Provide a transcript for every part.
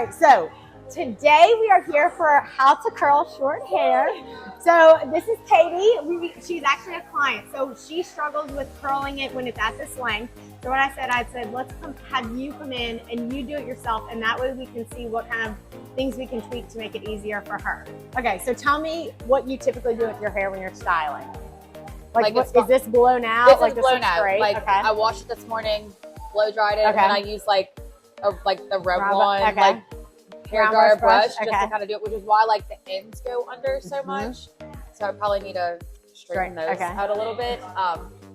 right, so today we are here for how to curl short hair. So this is Katie. She's actually a client. So she struggles with curling it when it's at this length. So what I said, let's have you come in and you do it yourself, and that way we can see what kind of things we can tweak to make it easier for her. Okay, so tell me what you typically do with your hair when you're styling. Like what, is this blown out? This is blown out. Straight? Like okay. I washed it this morning, blow dried it, and then I used like the Revlon like hair dryer brush just to kind of do it, which is why like the ends go under so much. So I probably need to straighten those out a little bit.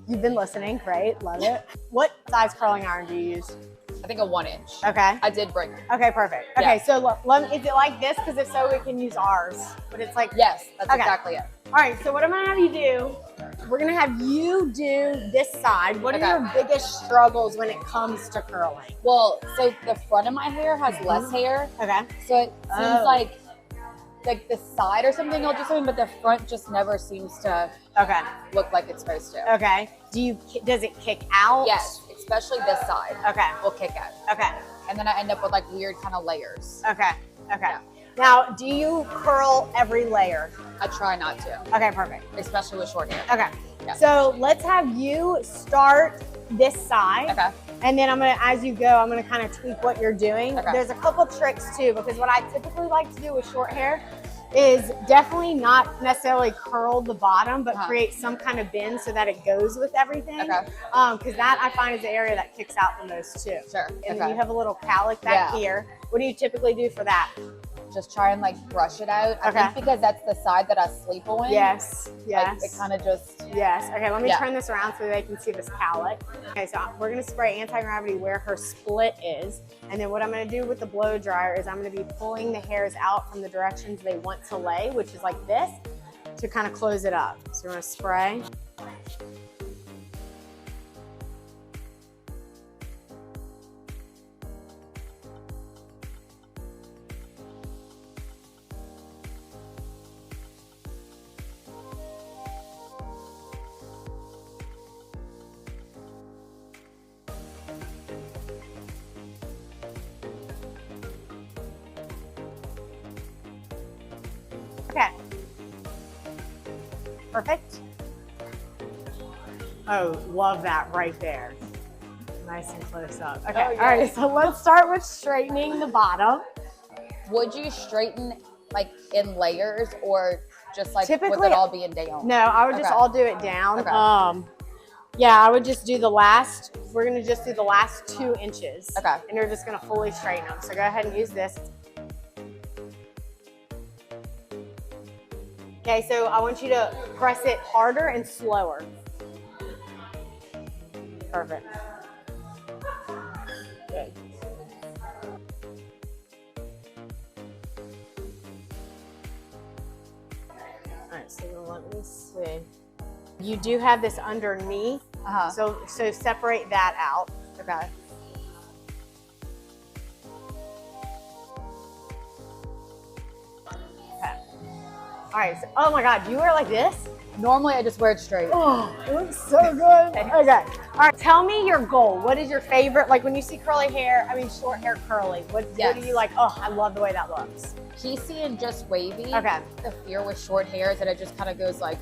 You've been listening, right? Love it. What size curling iron do you use? I think a 1 inch. Okay. I did bring it. Okay, perfect. Okay, so look, is it like this? Because if so, we can use ours. But it's like yes, that's exactly it. All right, so what I'm gonna have you do, we're gonna have you do this side. What are your biggest struggles when it comes to curling? Well, so the front of my hair has less hair. Okay. So it seems like the side or something will do something, but the front just never seems to look like it's supposed to. Okay. Does it kick out? Yes, especially this side. Okay. Will kick out. Okay. And then I end up with like weird kind of layers. Okay. Okay. Yeah. Now, do you curl every layer? I try not to. Okay, perfect. Especially with short hair. Okay. Yeah. So let's have you start this side. Okay. And then as you go, I'm gonna kind of tweak what you're doing. Okay. There's a couple tricks too, because what I typically like to do with short hair is definitely not necessarily curl the bottom, but create some kind of bend so that it goes with everything. Okay. Because that I find is the area that kicks out the most too. Sure. And then you have a little cowlick back here. What do you typically do for that? Just try and like brush it out. I think because that's the side that I sleep on. Yes. Yes. Like, it kind of just. Yes. Okay, let me turn this around so they can see this cowlick. Okay, so we're gonna spray anti-gravity where her split is. And then what I'm gonna do with the blow dryer is I'm gonna be pulling the hairs out from the directions they want to lay, which is like this, to kind of close it up. So we're gonna spray. Okay. Perfect. Oh, love that right there. Nice and close up. Okay. All right, so let's start with straightening the bottom. Would you straighten like in layers or just like Typically, with it all being down? No, I would just all do it down. Okay. Yeah, I would just do we're gonna just do the last 2 inches. Okay. And you're just gonna fully straighten them. So go ahead and use this. Okay, so I want you to press it harder and slower. Perfect. Good. All right, so let me see. You do have this underneath, so separate that out. Okay. All right, so, oh my God, you wear like this? Normally I just wear it straight. Oh, it looks so good. Okay, all right, tell me your goal. What is your favorite, like when you see curly hair, short hair curly, what do you like? Oh, I love the way that looks. Piecey and just wavy. Okay. The fear with short hair is that it just kind of goes like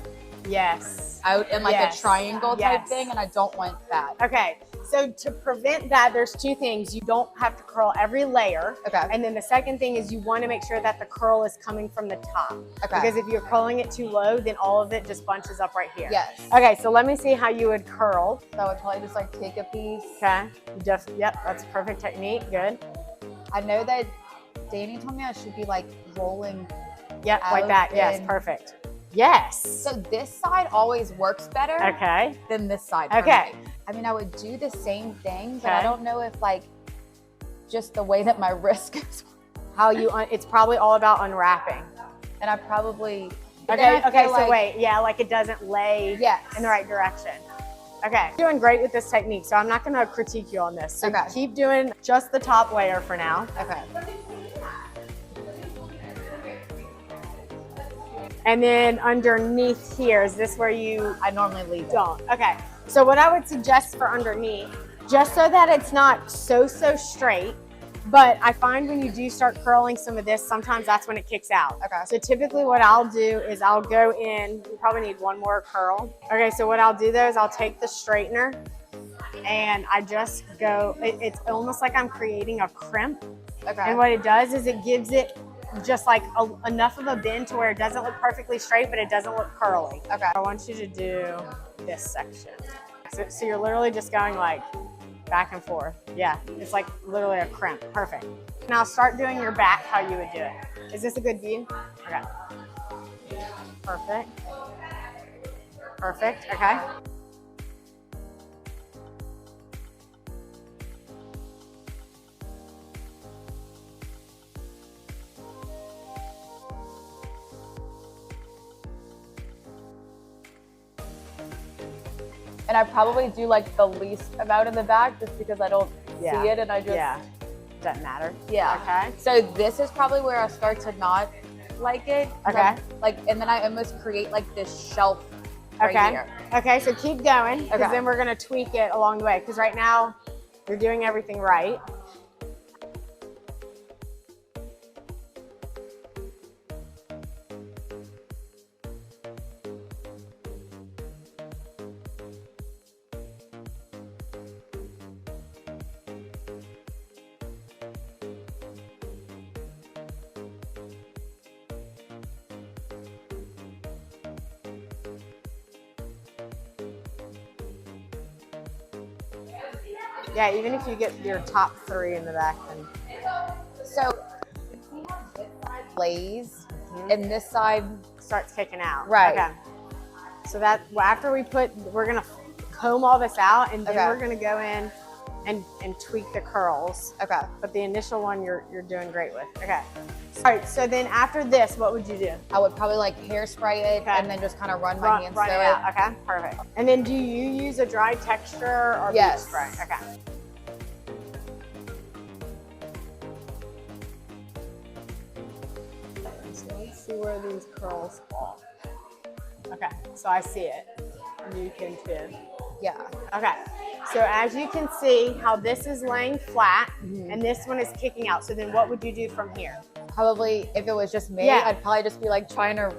out in like a triangle type thing, and I don't want that. Okay. So to prevent that, there's 2 things. You don't have to curl every layer. Okay. And then the second thing is you want to make sure that the curl is coming from the top. Okay. Because if you're curling it too low, then all of it just bunches up right here. Yes. Okay, so let me see how you would curl. So I would probably just like take a piece. Okay. Yep, that's a perfect technique. Good. I know that Danny told me I should be like rolling. Yep, like that. Yes, perfect. Yes. So this side always works better than this side. Okay. I mean, I would do the same thing, but I don't know if like just the way that my wrist goes. It's probably all about unwrapping. And I probably. Okay, so wait, like it doesn't lay in the right direction. Okay, you're doing great with this technique, so I'm not gonna critique you on this. So keep doing just the top layer for now. Okay. And then underneath here, is this where I normally leave don't? Okay, so what I would suggest for underneath, just so that it's not so straight, But I find when you do start curling some of this, sometimes that's when it kicks out. Okay. So typically what I'll do is I'll go in, you probably need one more curl. Okay, so what I'll do though is I'll take the straightener and I just go, it's almost like I'm creating a crimp. Okay. And what it does is it gives it just like enough of a bend to where it doesn't look perfectly straight, but it doesn't look curly. Okay. I want you to do this section. So you're literally just going like back and forth. Yeah, it's like literally a crimp. Perfect. Now start doing your back how you would do it. Is this a good view? Okay. Perfect. Perfect, okay. And I probably do like the least amount in the back just because I don't see it and I just... Yeah, doesn't matter. Yeah. Okay. So this is probably where I start to not like it. Okay. Like, and then I almost create like this shelf right here. Okay, so keep going because then we're gonna tweak it along the way because right now you're doing everything right. Yeah, even if you get your top 3 in the back, then. So, this side lays, and this side starts kicking out. Right. Okay. So that after we're gonna comb all this out, and then we're gonna go in and tweak the curls. Okay. But the initial one you're doing great with. Okay. All right. So then after this, what would you do? I would probably like hairspray it and then just kind of run my hands through it. Okay. Perfect. And then do you use a dry texture or beach spray? Okay. So let's see where these curls fall. Okay. So I see it. You can too. Yeah. Okay. So as you can see how this is laying flat and this one is kicking out. So then what would you do from here? Probably if it was just me, I'd probably just be like trying to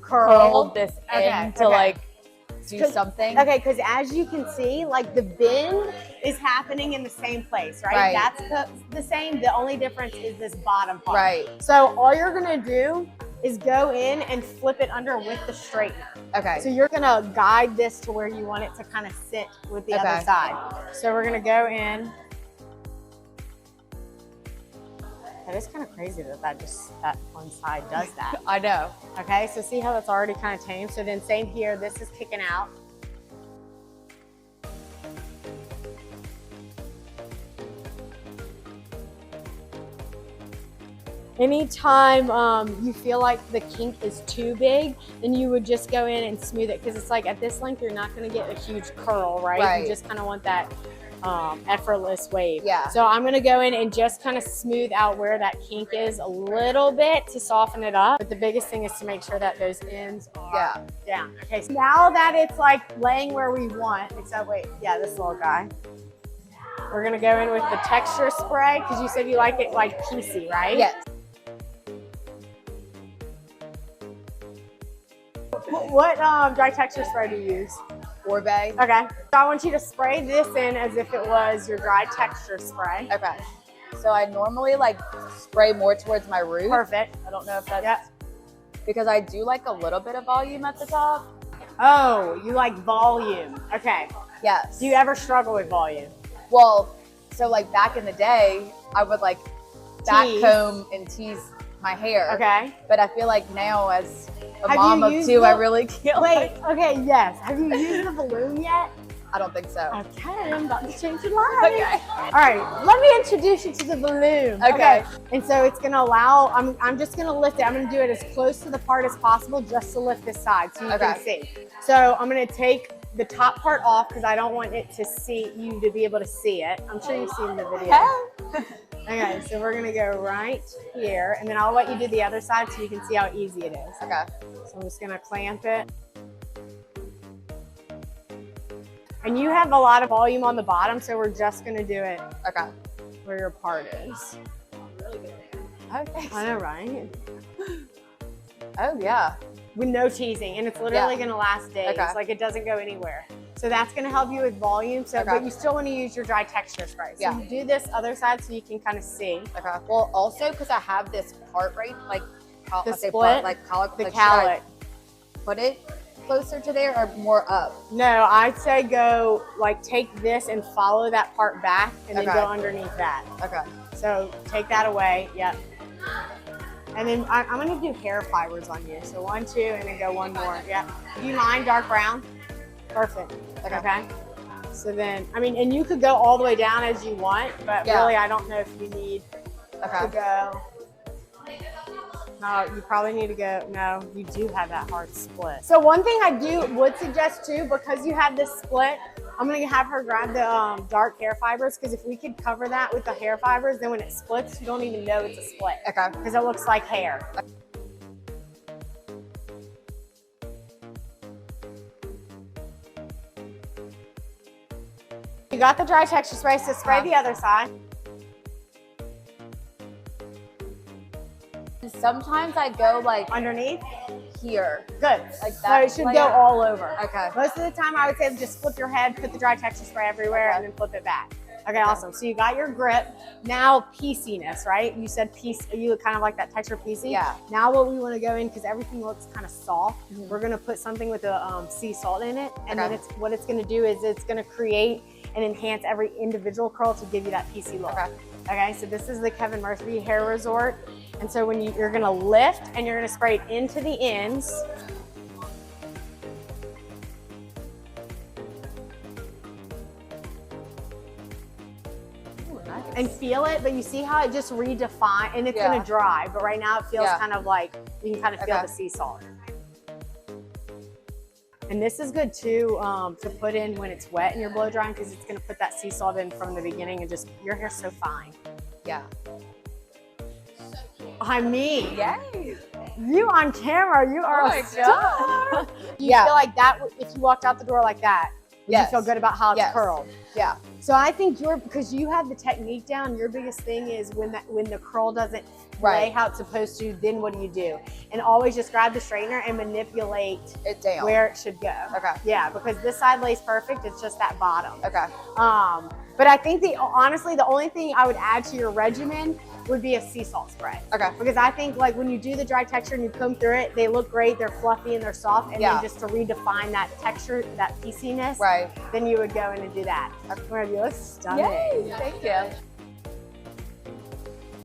curl this in to like do something. Okay, because as you can see, like the bend is happening in the same place, right? That's the same. The only difference is this bottom part. Right. So all you're gonna do is go in and flip it under with the straightener. Okay. So you're gonna guide this to where you want it to kind of sit with the other side. So we're gonna go in. That is kind of crazy that one side does that. I know. Okay, so see how that's already kind of tame? So then same here, this is kicking out. Anytime you feel like the kink is too big, then you would just go in and smooth it because it's like at this length, you're not going to get a huge curl, right? You just kind of want that effortless wave. Yeah. So I'm going to go in and just kind of smooth out where that kink is a little bit to soften it up. But the biggest thing is to make sure that those ends are down. Okay, so now that it's like laying where we want, except this little guy. We're going to go in with the texture spray because you said you like it like piecey, right? Yes. What dry texture spray do you use? Orbe. Okay. So I want you to spray this in as if it was your dry texture spray. Okay. So I normally like spray more towards my root. Perfect. I don't know if that's because I do like a little bit of volume at the top. Oh, you like volume. Okay. Yes. Do you ever struggle with volume? Well, so like back in the day, I would like back comb and tease my hair. Okay. But I feel like now as a mom of 2, I really can't. Okay, yes. Have you used the balloon yet? I don't think so. Okay, I'm about to change your life. Okay. All right, let me introduce you to the balloon. Okay. And so it's gonna allow, I'm just gonna lift it. I'm gonna do it as close to the part as possible just to lift this side so you can see. So I'm gonna take the top part off because I don't want it to you to be able to see it. I'm sure you've seen the video. Okay, so we're gonna go right here and then I'll let you do the other side so you can see how easy it is. Okay. So I'm just gonna clamp it. And you have a lot of volume on the bottom, so we're just gonna do it where your part is. Really good. Okay. I know, right? Oh yeah. With no teasing, and it's literally going to last days. Like it doesn't go anywhere. So that's going to help you with volume. So, but you still want to use your dry texture spray. So you do this other side so you can kind of see. Okay. Well, also because I have this part right, like the split, like cowlick, the cowlick. Put it closer to there or more up? No, I'd say go like take this and follow that part back, and then go underneath that. Okay. So take that away. Yep. And then I'm going to do hair fibers on you. So 1, 2, and then go one more. Yeah. Do you mind dark brown? Perfect. Okay. So then, I mean, and you could go all the way down as you want, but really I don't know if you need to go. No, you probably need to go. No, you do have that hard split. So one thing I would suggest too, because you have this split, I'm going to have her grab the dark hair fibers, because if we could cover that with the hair fibers, then when it splits, you don't even know it's a split. Okay. Because it looks like hair. You got the dry texture spray, so spray the other side. Sometimes I go like underneath here. Good. Like that. So it should go all over. Okay. Most of the time I would say just flip your head, put the dry texture spray everywhere, and then flip it back. Okay, awesome. So you got your grip. Now pieciness, right? You said piece, you look kind of like that texture piecey. Yeah. Now what we want to go in, because everything looks kind of soft, we're going to put something with the sea salt in it. And then what it's going to do is it's going to create and enhance every individual curl to give you that piecey look. Okay, so this is the Kevin Murphy Hair Resort. And so when you're going to lift and you're going to spray it into the ends. And feel it, but you see how it just redefined, and it's gonna dry, but right now it feels kind of like, you can kind of feel the sea salt. And this is good too to put in when it's wet and you're blow drying, because it's gonna put that sea salt in from the beginning, and just, your hair's so fine. Yeah. I mean, yay. You on camera, you are a star. You feel like that, if you walked out the door like that, you feel good about how it's curled. Yeah. So I think because you have the technique down, your biggest thing is when the curl doesn't lay how it's supposed to, then what do? And always just grab the straightener and manipulate it down where it should go. Okay. Yeah, because this side lays perfect, it's just that bottom. Okay. But I think honestly, the only thing I would add to your regimen would be a sea salt spray. Okay. Because I think like when you do the dry texture and you comb through it, they look great, they're fluffy and they're soft, and then just to redefine that texture, that pieciness, then you would go in and do that. You look stunning. Yay, thank you.